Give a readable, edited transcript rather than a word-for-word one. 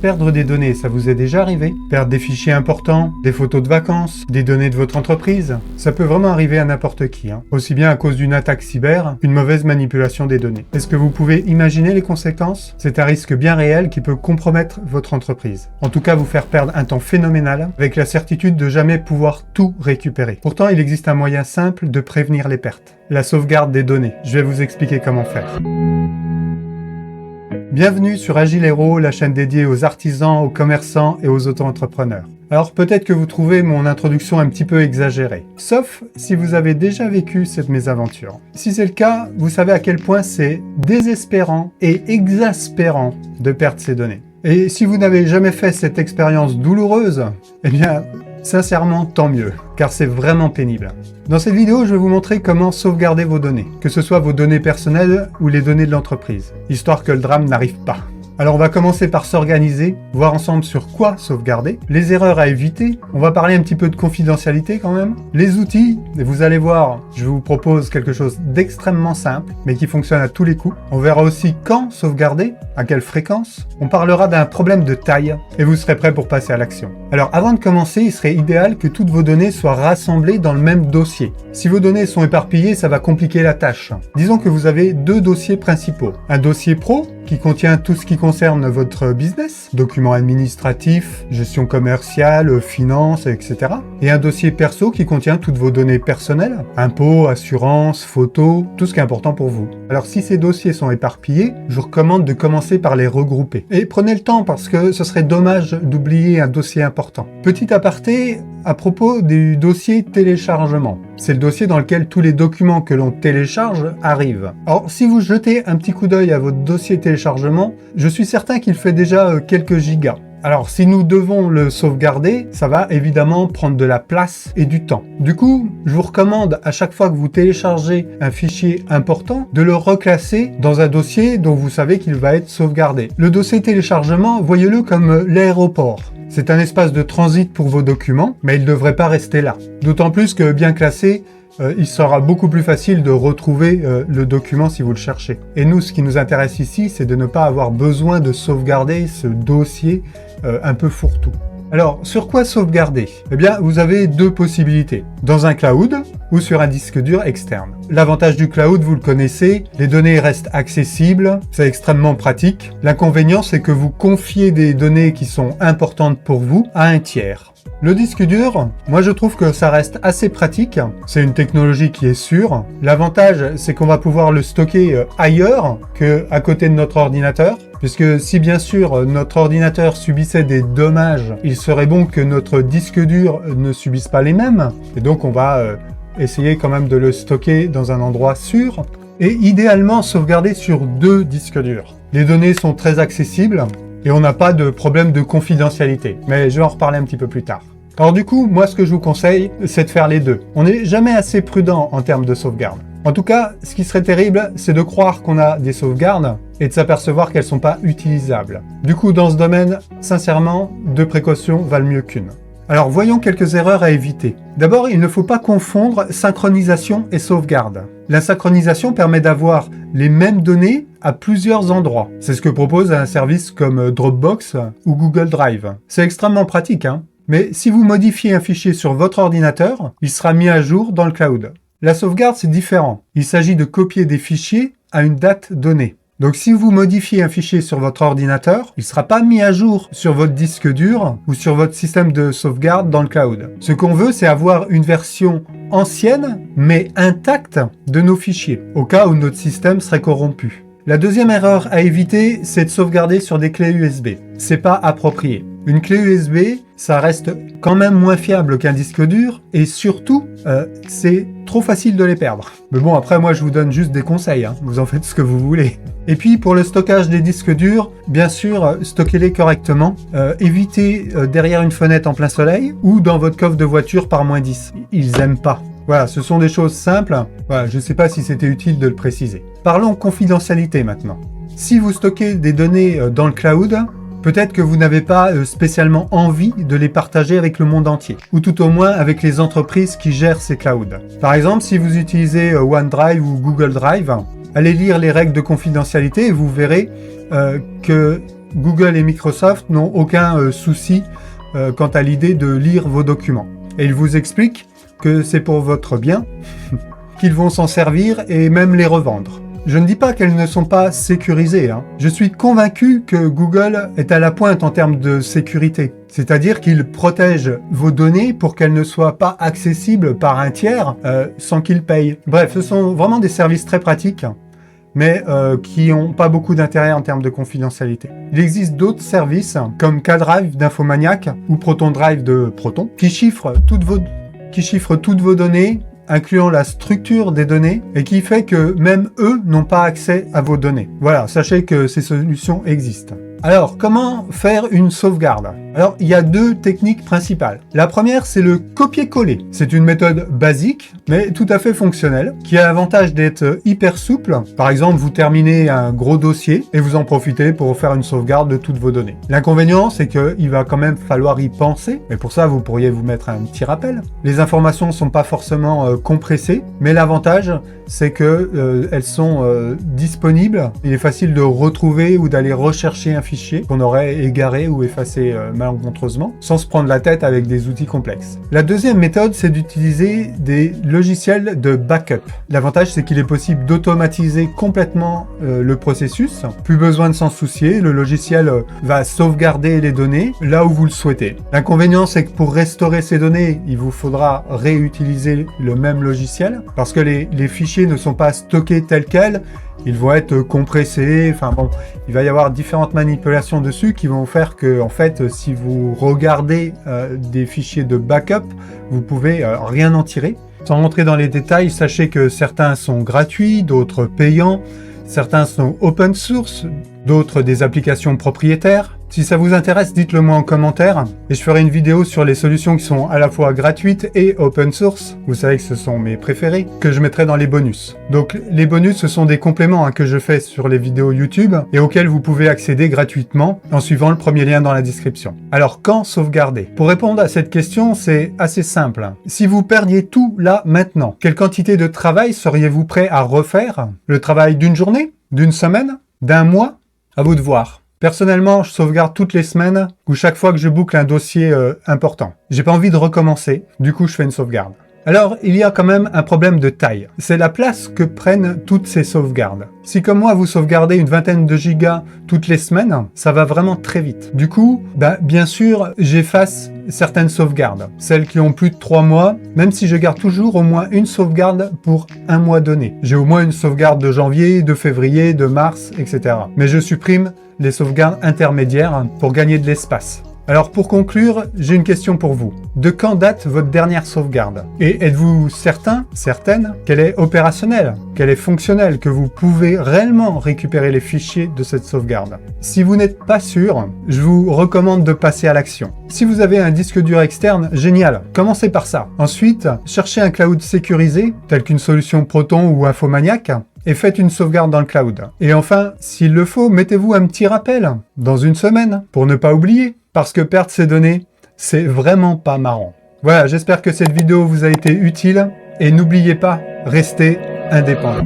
Perdre des données, ça vous est déjà arrivé? Perdre des fichiers importants, des photos de vacances, des données de votre entreprise? Ça peut vraiment arriver à n'importe qui, aussi bien à cause d'une attaque cyber qu'une mauvaise manipulation des données. Est-ce que vous pouvez imaginer les conséquences? C'est un risque bien réel qui peut compromettre votre entreprise. En tout cas, vous faire perdre un temps phénoménal avec la certitude de jamais pouvoir tout récupérer. Pourtant, il existe un moyen simple de prévenir les pertes. La sauvegarde des données. Je vais vous expliquer comment faire. Bienvenue sur Agile Hero, la chaîne dédiée aux artisans, aux commerçants et aux auto-entrepreneurs. Alors peut-être que vous trouvez mon introduction un petit peu exagérée, sauf si vous avez déjà vécu cette mésaventure. Si c'est le cas, vous savez à quel point c'est désespérant et exaspérant de perdre ces données. Et si vous n'avez jamais fait cette expérience douloureuse, eh bien, sincèrement, tant mieux, car c'est vraiment pénible. Dans cette vidéo, je vais vous montrer comment sauvegarder vos données, que ce soit vos données personnelles ou les données de l'entreprise, histoire que le drame n'arrive pas. Alors on va commencer par s'organiser, voir ensemble sur quoi sauvegarder, les erreurs à éviter, on va parler un petit peu de confidentialité quand même, les outils, et vous allez voir, je vous propose quelque chose d'extrêmement simple, mais qui fonctionne à tous les coups. On verra aussi quand sauvegarder, à quelle fréquence, on parlera d'un problème de taille, et vous serez prêt pour passer à l'action. Alors avant de commencer, il serait idéal que toutes vos données soient rassemblées dans le même dossier. Si vos données sont éparpillées, ça va compliquer la tâche. Disons que vous avez deux dossiers principaux. Un dossier pro, qui contient tout ce qui concerne votre business, documents administratifs, gestion commerciale, finances, etc. Et un dossier perso qui contient toutes vos données personnelles, impôts, assurances, photos, tout ce qui est important pour vous. Alors si ces dossiers sont éparpillés, je vous recommande de commencer par les regrouper. Et prenez le temps parce que ce serait dommage d'oublier un dossier important. Petit aparté, à propos du dossier téléchargement. C'est le dossier dans lequel tous les documents que l'on télécharge arrivent. Alors, si vous jetez un petit coup d'œil à votre dossier téléchargement, je suis certain qu'il fait déjà quelques gigas. Alors, si nous devons le sauvegarder, ça va évidemment prendre de la place et du temps. Du coup, je vous recommande à chaque fois que vous téléchargez un fichier important, de le reclasser dans un dossier dont vous savez qu'il va être sauvegardé. Le dossier téléchargement, voyez-le comme l'aéroport. C'est un espace de transit pour vos documents, mais il ne devrait pas rester là. D'autant plus que bien classé, il sera beaucoup plus facile de retrouver le document si vous le cherchez. Et nous, ce qui nous intéresse ici, c'est de ne pas avoir besoin de sauvegarder ce dossier un peu fourre-tout. Alors, sur quoi sauvegarder? Eh bien, vous avez deux possibilités. Dans un cloud ou sur un disque dur externe. L'avantage du cloud, vous le connaissez, les données restent accessibles, c'est extrêmement pratique. L'inconvénient, c'est que vous confiez des données qui sont importantes pour vous à un tiers. Le disque dur, moi je trouve que ça reste assez pratique, c'est une technologie qui est sûre. L'avantage, c'est qu'on va pouvoir le stocker ailleurs qu'à côté de notre ordinateur. Puisque si bien sûr notre ordinateur subissait des dommages, il serait bon que notre disque dur ne subisse pas les mêmes. Et donc on va essayer quand même de le stocker dans un endroit sûr. Et idéalement sauvegarder sur deux disques durs. Les données sont très accessibles et on n'a pas de problème de confidentialité. Mais je vais en reparler un petit peu plus tard. Alors du coup, moi ce que je vous conseille, c'est de faire les deux. On n'est jamais assez prudent en termes de sauvegarde. En tout cas, ce qui serait terrible, c'est de croire qu'on a des sauvegardes et de s'apercevoir qu'elles ne sont pas utilisables. Du coup, dans ce domaine, sincèrement, deux précautions valent mieux qu'une. Alors, voyons quelques erreurs à éviter. D'abord, il ne faut pas confondre synchronisation et sauvegarde. La synchronisation permet d'avoir les mêmes données à plusieurs endroits. C'est ce que propose un service comme Dropbox ou Google Drive. C'est extrêmement pratique, Mais si vous modifiez un fichier sur votre ordinateur, il sera mis à jour dans le cloud. La sauvegarde, c'est différent. Il s'agit de copier des fichiers à une date donnée. Donc si vous modifiez un fichier sur votre ordinateur, il ne sera pas mis à jour sur votre disque dur ou sur votre système de sauvegarde dans le cloud. Ce qu'on veut, c'est avoir une version ancienne, mais intacte de nos fichiers, au cas où notre système serait corrompu. La deuxième erreur à éviter, c'est de sauvegarder sur des clés USB. C'est pas approprié. Une clé USB, ça reste quand même moins fiable qu'un disque dur et surtout, c'est trop facile de les perdre. Mais bon, après, moi, je vous donne juste des conseils. Vous en faites ce que vous voulez. Et puis, pour le stockage des disques durs, bien sûr, stockez-les correctement. Évitez derrière une fenêtre en plein soleil ou dans votre coffre de voiture par -10. Ils aiment pas. Voilà, ce sont des choses simples. Voilà, je ne sais pas si c'était utile de le préciser. Parlons confidentialité maintenant. Si vous stockez des données dans le cloud, peut-être que vous n'avez pas spécialement envie de les partager avec le monde entier, ou tout au moins avec les entreprises qui gèrent ces clouds. Par exemple, si vous utilisez OneDrive ou Google Drive, allez lire les règles de confidentialité et vous verrez que Google et Microsoft n'ont aucun souci quant à l'idée de lire vos documents. Et ils vous expliquent que c'est pour votre bien, qu'ils vont s'en servir et même les revendre. Je ne dis pas qu'elles ne sont pas sécurisées, hein. Je suis convaincu que Google est à la pointe en termes de sécurité. C'est-à-dire qu'il protège vos données pour qu'elles ne soient pas accessibles par un tiers sans qu'il paye. Bref, ce sont vraiment des services très pratiques, mais qui n'ont pas beaucoup d'intérêt en termes de confidentialité. Il existe d'autres services, comme K-Drive d'Infomaniac ou Proton Drive de Proton, qui chiffrent toutes vos données, incluant la structure des données, et qui fait que même eux n'ont pas accès à vos données. Voilà, sachez que ces solutions existent. Alors, comment faire une sauvegarde? Alors, il y a deux techniques principales. La première, c'est le copier-coller. C'est une méthode basique, mais tout à fait fonctionnelle, qui a l'avantage d'être hyper souple. Par exemple, vous terminez un gros dossier et vous en profitez pour faire une sauvegarde de toutes vos données. L'inconvénient, c'est qu'il va quand même falloir y penser, mais pour ça, vous pourriez vous mettre un petit rappel. Les informations ne sont pas forcément compressées, mais l'avantage, c'est que elles sont disponibles. Il est facile de retrouver ou d'aller rechercher un fichier qu'on aurait égaré ou effacé malencontreusement, sans se prendre la tête avec des outils complexes. La deuxième méthode, c'est d'utiliser des logiciels de backup. L'avantage, c'est qu'il est possible d'automatiser complètement le processus. Plus besoin de s'en soucier, le logiciel va sauvegarder les données là où vous le souhaitez. L'inconvénient, c'est que pour restaurer ces données, il vous faudra réutiliser le même logiciel, parce que les fichiers ne sont pas stockés tels quels, ils vont être compressés, enfin bon, il va y avoir différentes manipulations dessus qui vont faire que, en fait, si vous regardez des fichiers de backup, vous pouvez rien en tirer. Sans rentrer dans les détails, sachez que certains sont gratuits, d'autres payants, certains sont open source, d'autres des applications propriétaires. Si ça vous intéresse, dites-le moi en commentaire et je ferai une vidéo sur les solutions qui sont à la fois gratuites et open source. Vous savez que ce sont mes préférés, que je mettrai dans les bonus. Donc les bonus, ce sont des compléments que je fais sur les vidéos YouTube et auxquels vous pouvez accéder gratuitement en suivant le premier lien dans la description. Alors quand sauvegarder? Pour répondre à cette question, c'est assez simple. Si vous perdiez tout là maintenant, quelle quantité de travail seriez-vous prêt à refaire? Le travail d'une journée? D'une semaine? D'un mois? À vous de voir. Personnellement, je sauvegarde toutes les semaines ou chaque fois que je boucle un dossier important. J'ai pas envie de recommencer, du coup je fais une sauvegarde. Alors, il y a quand même un problème de taille. C'est la place que prennent toutes ces sauvegardes. Si comme moi, vous sauvegardez une vingtaine de gigas toutes les semaines, ça va vraiment très vite. Du coup, bien sûr, j'efface certaines sauvegardes. Celles qui ont plus de 3 mois, même si je garde toujours au moins une sauvegarde pour un mois donné. J'ai au moins une sauvegarde de janvier, de février, de mars, etc. Mais je supprime les sauvegardes intermédiaires pour gagner de l'espace. Alors pour conclure, j'ai une question pour vous. De quand date votre dernière sauvegarde? Et êtes-vous certaine qu'elle est opérationnelle, qu'elle est fonctionnelle, que vous pouvez réellement récupérer les fichiers de cette sauvegarde? Si vous n'êtes pas sûr, je vous recommande de passer à l'action. Si vous avez un disque dur externe, génial, commencez par ça. Ensuite, cherchez un cloud sécurisé, tel qu'une solution Proton ou Infomaniac, et faites une sauvegarde dans le cloud. Et enfin, s'il le faut, mettez-vous un petit rappel, dans une semaine, pour ne pas oublier. Parce que perdre ces données, c'est vraiment pas marrant. Voilà, j'espère que cette vidéo vous a été utile et n'oubliez pas, restez indépendant.